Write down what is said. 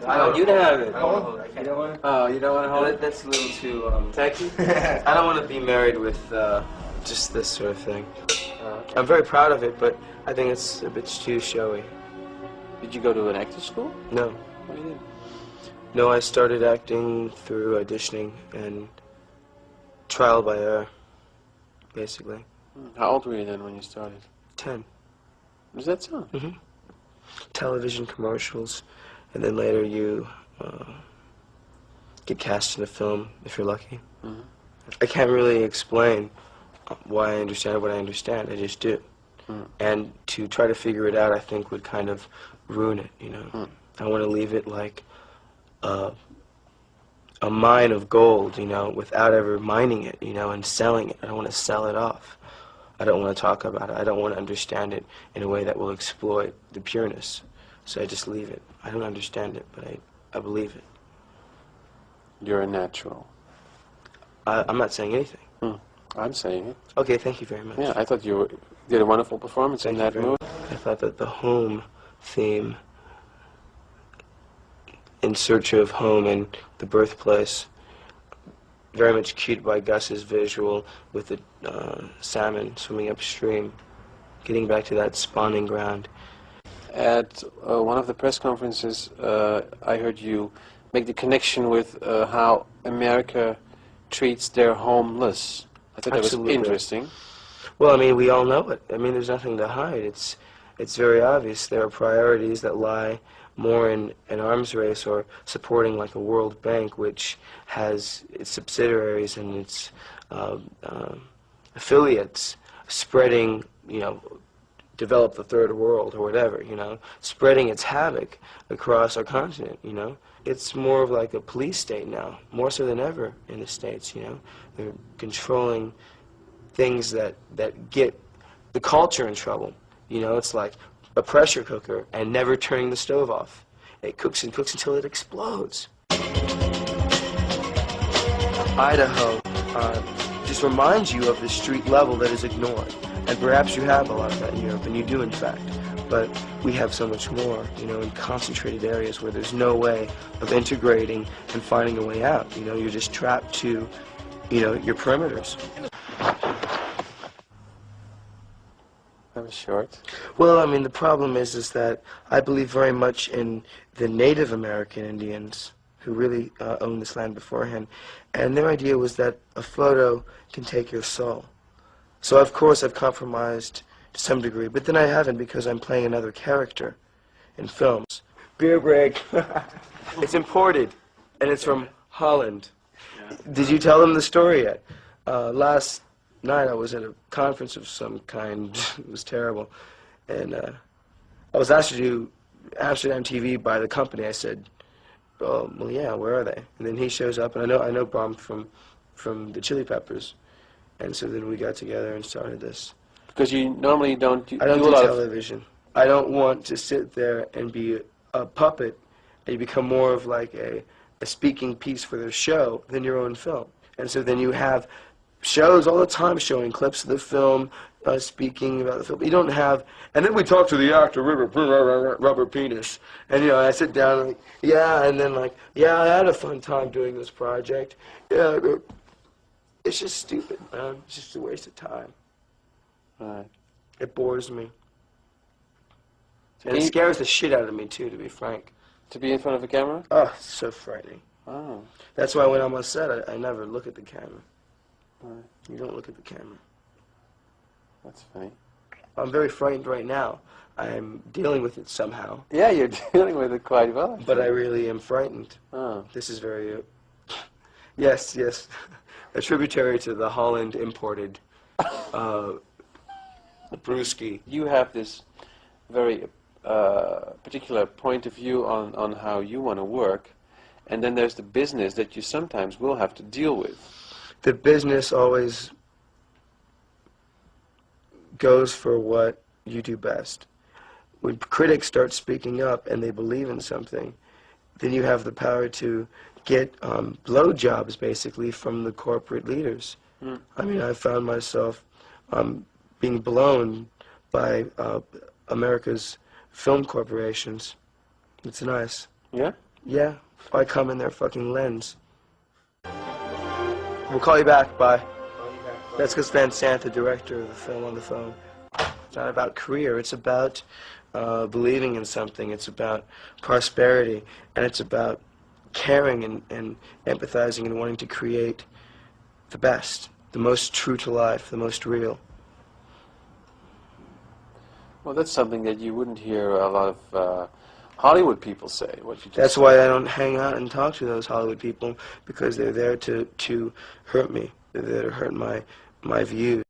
I want you to have it. I don't want to hold it. You don't want to? Oh, you don't want to hold it? That's a little too Tacky? I don't want to be married with just this sort of thing. Okay. I'm very proud of it, but I think it's a bit too showy. Did you go to an acting school? No. What do you do? No, I started acting through auditioning and trial by error, basically. How old were you then when you started? 10. Was that so? Mm-hmm. Television commercials, and then later you get cast in a film if you're lucky. Mm-hmm. I can't really explain why I understand what I understand. I just do. Mm. And to try to figure it out, I think, would kind of ruin it, you know. Mm. I want to leave it like a mine of gold, you know, without ever mining it, you know, and selling it. I don't want to sell it off. I don't want to talk about it. I don't want to understand it in a way that will exploit the pureness. So I just leave it. I don't understand it, but I believe it. You're a natural. I'm not saying anything. I'm saying it. Okay, thank you very much. Yeah, I thought you did a wonderful performance in that movie. I thought that the home theme, In Search of Home and the Birthplace, very much cued by Gus's visual with the salmon swimming upstream, getting back to that spawning ground. At one of the press conferences, I heard you make the connection with how America treats their homeless. I thought Absolutely. that was interesting. Well, I mean, we all know it. I mean, there's nothing to hide. It's very obvious. There are priorities that lie more in an arms race or supporting like a World Bank, which has its subsidiaries and its affiliates spreading, you know, develop the third world or whatever, you know, spreading its havoc across our continent, you know. It's more of like a police state now, more so than ever in the States, you know. They're controlling things that get the culture in trouble, you know. It's like a pressure cooker and never turning the stove off. It cooks and cooks until it explodes. Idaho just reminds you of the street level that is ignored. And perhaps you have a lot of that in Europe, and you do in fact. But we have so much more, you know, in concentrated areas where there's no way of integrating and finding a way out. You know, you're just trapped to, you know, your perimeters. That was short. Well, I mean, the problem is that I believe very much in the Native American Indians who really owned this land beforehand. And their idea was that a photo can take your soul. So, of course, I've compromised to some degree, but then I haven't because I'm playing another character in films. Beer break. It's imported, and it's from Holland. Yeah. Did you tell them the story yet? Last night I was at a conference of some kind. It was terrible. And I was asked to do Amsterdam TV by the company. I said, oh, well, yeah, where are they? And then he shows up, and I know Brom from the Chili Peppers. And so then we got together and started this. Because you normally don't do I don't a do lot television. I don't want to sit there and be a puppet and you become more of like a speaking piece for their show than your own film. And so then you have shows all the time showing clips of the film, speaking about the film. You don't have, and then we talk to the actor, rubber penis, and you know, I sit down and like, yeah, and then like, yeah, I had a fun time doing this project. Yeah, it's just stupid, man. It's just a waste of time. Right. It bores me. And it scares the shit out of me, too, to be frank. To be in front of a camera? Oh, it's so frightening. Oh. That's why when I'm on set, I never look at the camera. Right. You don't look at the camera. That's funny. I'm very frightened right now. I'm dealing with it somehow. Yeah, you're dealing with it quite well, actually. But I really am frightened. Oh. This is very... yes. A tributary to the Holland imported brewski. You have this very particular point of view on how you want to work, and then there's the business that you sometimes will have to deal with. The business always goes for what you do best. When critics start speaking up and they believe in something, then you have the power to get blowjobs, basically, from the corporate leaders. Mm. I mean, I found myself being blown by America's film corporations. It's nice. Yeah? Yeah, I come in their fucking lens. We'll call you back, bye. That's Gus Van Sant, the director of the film, on the phone. It's not about career, it's about believing in something, it's about prosperity, and it's about caring and empathizing and wanting to create the best, the most true to life, the most real. Well, that's something that you wouldn't hear a lot of Hollywood people say. What you just That's said. why I don't hang out and talk to those Hollywood people, because they're there to hurt me. They're there to hurt my views.